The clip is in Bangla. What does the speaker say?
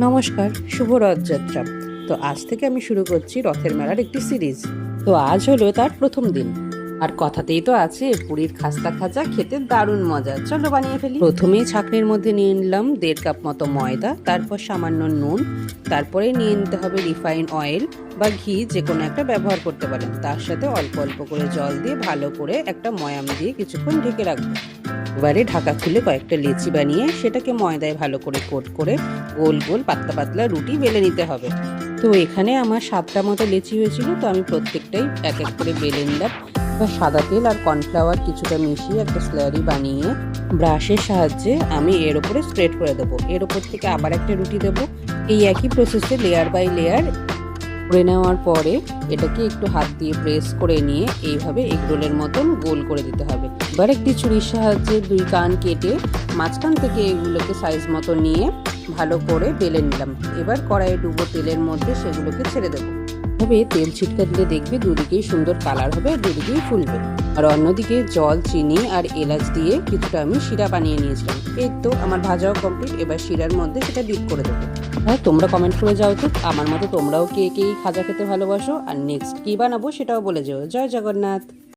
নমস্কার, শুভ রথযাত্রা। তো আজ থেকে আমি শুরু করছি রথের মেলার একটি সিরিজ। তো আজ হলো তার প্রথম দিন। আর কথাতেই তো আছে পুরীর খাস্তা খাজা খেতে দারুণ মজা, চলো বানিয়ে ফেলি। প্রথমেই ছাঁকনির মধ্যে নিয়ে নিলাম 1.5 কাপ মতো ময়দা, তারপর সামান্য নুন, তারপরে নিয়ে নিতে হবে রিফাইন অয়েল বা ঘি, যে কোনো একটা ব্যবহার করতে পারেন। তার সাথে অল্প অল্প করে জল দিয়ে ভালো করে একটা ময়াম দিয়ে কিছুক্ষণ ঢেকে রাখবো। এবারে ঢাকা খুলে কয়েকটা লেচি বানিয়ে সেটাকে ময়দায় ভালো করে কোট করে গোল গোল পাতলা পাতলা রুটি বেলে নিতে হবে। তো এখানে আমার 7টা মতো লেচি হয়েছিল, তো আমি প্রত্যেকটাই এক এক করে বেলে নিলাম। সাদা তেল আর কর্নফ্লাওয়ার কিছুটা মিশিয়ে একটা স্লারি বানিয়ে ব্রাশের সাহায্যে আমি এর ওপরে স্প্রেড করে দেবো। এর ওপর থেকে আবার একটা রুটি দেবো। এই একই প্রসেসে লেয়ার বাই লেয়ার করে নেওয়ার পরে এটাকে একটু হাত দিয়ে প্রেস করে নিয়ে এইভাবে এগরোলের মতন গোল করে দিতে হবে। এবার একটি ছুরির সাহায্যে 2 কান কেটে মাঝখান থেকে এগুলোকে সাইজ মতো নিয়ে ভালো করে বেলে নিলাম। এবার কড়াইয়ে ডুবো তেলের মধ্যে সেগুলোকে ছেড়ে দেবো। তবে তেল ছিটকা দিলে দেখবে দুদিকেই সুন্দর কালার হবে আর দুদিকেই ফুলবে। আর অন্যদিকে জল, চিনি আর এলাচ দিয়ে কিছুটা আমি শিরা বানিয়ে নিয়েছিলাম। এই তো আমার ভাজাও কমপ্লিট। এবার শিরার মধ্যে সেটা ডিপ করে দেবো। হ্যাঁ, তোমরা কমেন্ট করে যাও তো আমার মতো তোমরাও কে কে খাজা খেতে ভালোবাসো, আর নেক্সট কি বানাবো সেটাও বলে যাও। জয় জগন্নাথ।